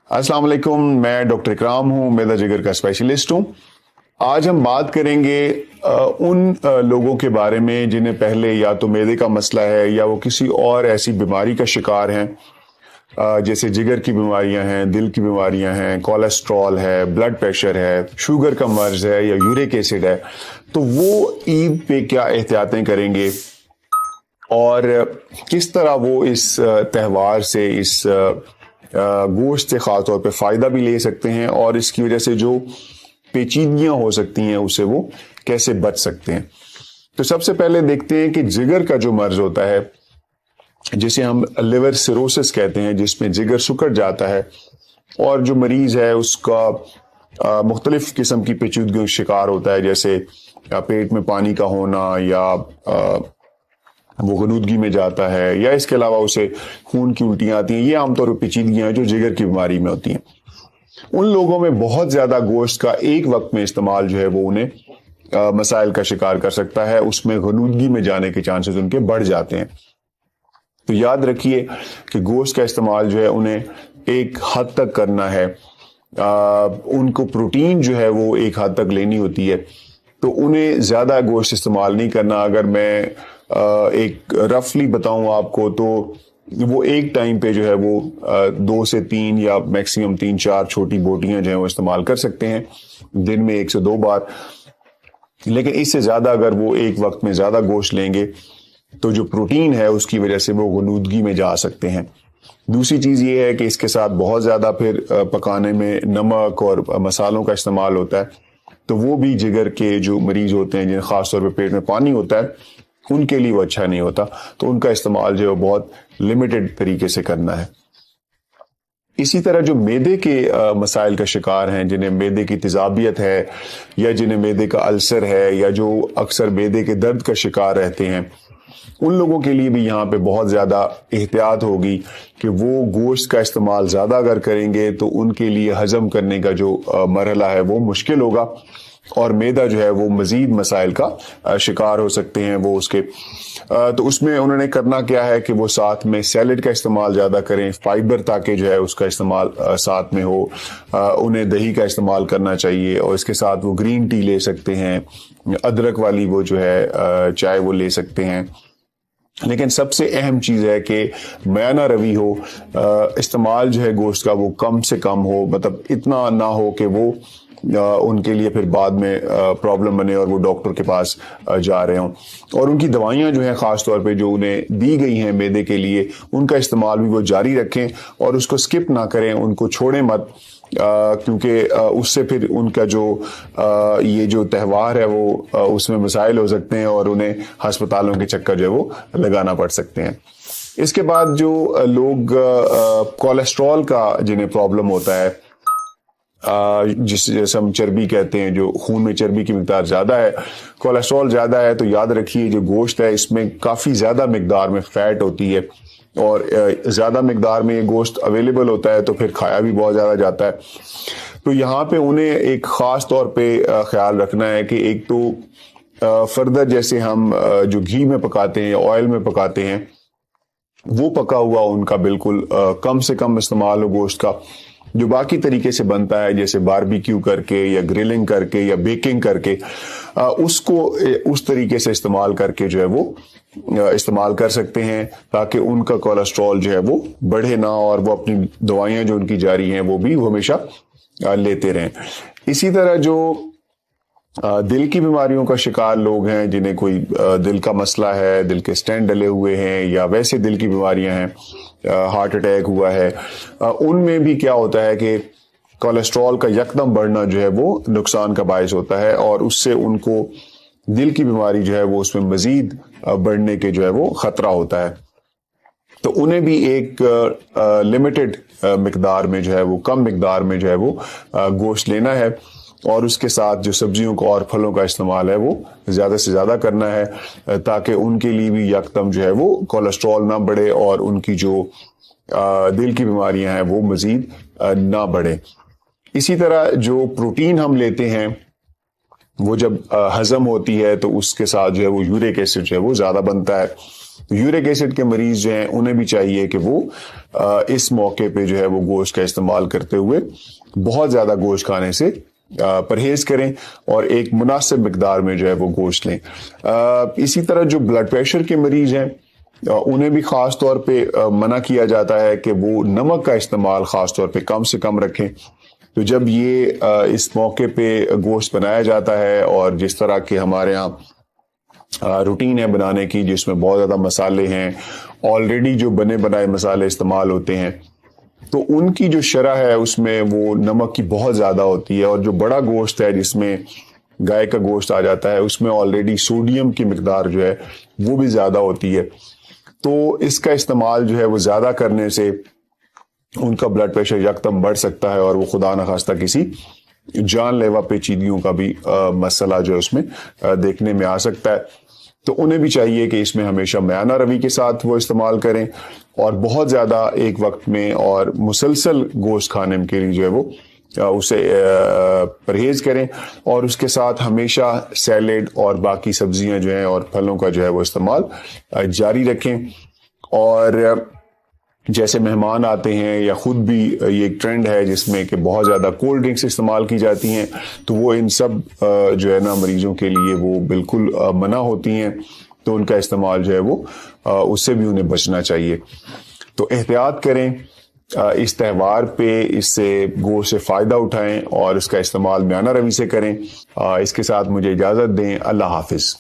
अस्सलाम वालेकुम, मैं डॉक्टर इकराम हूँ, मैदा जिगर का स्पेशलिस्ट हूँ। आज हम बात करेंगे उन लोगों के बारे में जिन्हें पहले या तो मैदे का मसला है या वो किसी और ऐसी बीमारी का शिकार हैं, जैसे जिगर की बीमारियां हैं, दिल की बीमारियां हैं, कोलेस्ट्रॉल है, ब्लड प्रेशर है, शुगर का मर्ज है या यूरिक एसिड है। तो वो ईद पे क्या एहतियातें करेंगे और किस तरह वो इस त्यौहार से, इस गोश्त से ख़ास तौर पे फ़ायदा भी ले सकते हैं और इसकी वजह से जो पेचीदगियां हो सकती हैं उससे वो कैसे बच सकते हैं। तो सबसे पहले देखते हैं कि जिगर का जो मर्ज होता है, जिसे हम लिवर सिरोसिस कहते हैं, जिसमें जिगर सुकड़ जाता है और जो मरीज है उसका मुख्तलिफ किस्म की पेचीदगियों का शिकार होता है, जैसे पेट में पानी का होना या वो गलूदगी में जाता है या इसके अलावा उसे खून की उल्टियां आती हैं। ये आमतौर पर पेचीदगियां हैं जो जिगर की बीमारी में होती हैं। उन लोगों में बहुत ज्यादा गोश्त का एक वक्त में इस्तेमाल जो है वो उन्हें मसाइल का शिकार कर सकता है, उसमें गलूदगी में जाने के चांसेस उनके बढ़ जाते हैं। तो याद रखिए कि गोश्त का इस्तेमाल जो है उन्हें एक हद तक करना है। उनको प्रोटीन जो है वो एक हद तक लेनी होती है, तो उन्हें ज्यादा गोश्त इस्तेमाल नहीं करना। अगर मैं एक रफली बताऊं आपको, तो वो एक टाइम पे जो है वो 2 से 3 या मैक्सिमम 3-4 छोटी बोटियां जो है वो इस्तेमाल कर सकते हैं दिन में 1 से 2 बार। लेकिन इससे ज्यादा अगर वो एक वक्त में ज्यादा गोश्त लेंगे तो जो प्रोटीन है उसकी वजह से वो गलूदगी में जा सकते हैं। दूसरी चीज ये है कि इसके साथ बहुत ज्यादा फिर पकाने में नमक और मसालों का इस्तेमाल होता है, तो वो भी जिगर के जो मरीज होते हैं जिन्हें खासतौर पर पेट में पानी होता है उनके लिए वो अच्छा नहीं होता। तो उनका इस्तेमाल जो है बहुत लिमिटेड तरीके से करना है। इसी तरह जो मैदे के मसाइल का शिकार हैं, जिन्हें मैदे की तेजाबियत है या जिन्हें मैदे का अल्सर है या जो अक्सर मैदे के दर्द का शिकार रहते हैं, उन लोगों के लिए भी यहाँ पे बहुत ज्यादा एहतियात होगी कि वो गोश्त का इस्तेमाल ज्यादा अगर करेंगे तो उनके लिए हजम करने का जो मरहला है वो मुश्किल होगा और मैदा जो है वो मजीद मसाइल का शिकार हो सकते हैं वो उसके। तो उसमें उन्होंने करना क्या है कि वो साथ में सैलेड का इस्तेमाल ज्यादा करें, फाइबर ताकि जो है उसका इस्तेमाल साथ में हो। उन्हें दही का इस्तेमाल करना चाहिए और इसके साथ वो ग्रीन टी ले सकते हैं, अदरक वाली वो जो है चाय वो ले सकते हैं। लेकिन सबसे अहम चीज है कि मयाना रवी हो, इस्तेमाल जो है गोश्त का वो कम से कम हो, मतलब इतना ना हो कि वो उनके लिए फिर बाद में प्रॉब्लम बने और वो डॉक्टर के पास जा रहे हों। और उनकी दवाइयां जो हैं खास तौर पे जो उन्हें दी गई हैं मैदे के लिए, उनका इस्तेमाल भी वो जारी रखें और उसको स्किप ना करें, उनको छोड़ें मत, क्योंकि उससे फिर उनका जो ये जो त्यौहार है वो उसमें मसाइल हो सकते हैं और उन्हें अस्पतालों के चक्कर जो है वो लगाना पड़ सकते हैं। इसके बाद जो लोग कोलेस्ट्रॉल का जिन्हें प्रॉब्लम होता है, जैसे हम चर्बी कहते हैं, जो खून में चर्बी की मिकदार ज्यादा है, कोलेस्ट्रॉल ज्यादा है, तो याद रखिए जो गोश्त है इसमें काफी ज्यादा मिकदार में फैट होती है और ज्यादा मिकदार में ये गोश्त अवेलेबल होता है तो फिर खाया भी बहुत ज्यादा जाता है। तो यहाँ पे उन्हें एक खास तौर पे ख्याल रखना है कि एक तो फर्दर जैसे हम जो घी में पकाते हैं, ऑयल में पकाते हैं, वो पका हुआ उनका बिल्कुल कम से कम इस्तेमाल हो गोश्त का। जो बाकी तरीके से बनता है, जैसे बारबेक्यू करके या ग्रिलिंग करके या बेकिंग करके, उसको उस तरीके से इस्तेमाल करके जो है वो इस्तेमाल कर सकते हैं ताकि उनका कोलेस्ट्रॉल जो है वो बढ़े ना और वो अपनी दवाइयां जो उनकी जारी हैं वो भी हमेशा लेते रहें। इसी तरह जो दिल की बीमारियों का शिकार लोग हैं, जिन्हें कोई दिल का मसला है, दिल के स्टेंट डले हुए हैं या वैसे दिल की बीमारियां हैं, हार्ट अटैक हुआ है, उनमें भी क्या होता है कि कोलेस्ट्रॉल का यकदम बढ़ना जो है वो नुकसान का बायस होता है और उससे उनको दिल की बीमारी जो है वो उसमें मजीद बढ़ने के जो है वो खतरा होता है। तो उन्हें भी एक लिमिटेड मिकदार में जो है वो, कम मिकदार में जो है वो गोश्त लेना है और उसके साथ जो सब्जियों का और फलों का इस्तेमाल है वो ज्यादा से ज्यादा करना है ताकि उनके लिए भी यकदम जो है वो कोलेस्ट्रॉल ना बढ़े और उनकी जो दिल की बीमारियां हैं वो मजीद ना बढ़े। इसी तरह जो प्रोटीन हम लेते हैं वो जब हजम होती है तो उसके साथ जो है वो यूरिक एसिड जो है वो ज्यादा बनता है یورک ایسڈ کے مریض جو ہیں انہیں بھی چاہیے کہ وہ اس موقع پہ جو ہے وہ گوشت کا استعمال کرتے ہوئے بہت زیادہ گوشت کھانے سے پرہیز کریں اور ایک مناسب مقدار میں جو ہے وہ گوشت لیں۔ اسی طرح جو بلڈ پریشر کے مریض ہیں انہیں بھی خاص طور پہ منع کیا جاتا ہے کہ وہ نمک کا استعمال خاص طور پہ کم سے کم رکھیں۔ تو جب یہ اس موقع پہ گوشت بنایا جاتا ہے اور جس طرح کے ہمارے ہاں روٹین ہے بنانے کی جس میں بہت زیادہ مسالے ہیں، آلریڈی جو بنے بنائے مسالے استعمال ہوتے ہیں، تو ان کی جو شرح ہے اس میں وہ نمک کی بہت زیادہ ہوتی ہے، اور جو بڑا گوشت ہے جس میں گائے کا گوشت آ جاتا ہے اس میں آلریڈی سوڈیم کی مقدار جو ہے وہ بھی زیادہ ہوتی ہے۔ تو اس کا استعمال جو ہے وہ زیادہ کرنے سے ان کا بلڈ پریشر یکدم بڑھ سکتا ہے اور وہ خدا نخواستہ کسی جان لیوا پیچیدگیوں کا بھی مسئلہ جو ہے اس میں دیکھنے میں آ سکتا ہے۔ تو انہیں بھی چاہیے کہ اس میں ہمیشہ میانہ روی کے ساتھ وہ استعمال کریں اور بہت زیادہ ایک وقت میں اور مسلسل گوشت کھانے کے لیے جو ہے وہ اسے پرہیز کریں، اور اس کے ساتھ ہمیشہ سیلیڈ اور باقی سبزیاں جو ہیں اور پھلوں کا جو ہے وہ استعمال جاری رکھیں۔ اور جیسے مہمان آتے ہیں یا خود بھی یہ ایک ٹرینڈ ہے جس میں کہ بہت زیادہ کولڈ ڈرنکس استعمال کی جاتی ہیں، تو وہ ان سب جو ہے نا مریضوں کے لیے وہ بالکل منع ہوتی ہیں، تو ان کا استعمال جو ہے وہ اس سے بھی انہیں بچنا چاہیے۔ تو احتیاط کریں اس تہوار پہ، اس سے گوشت سے فائدہ اٹھائیں اور اس کا استعمال میانہ روی سے کریں۔ اس کے ساتھ مجھے اجازت دیں، اللہ حافظ۔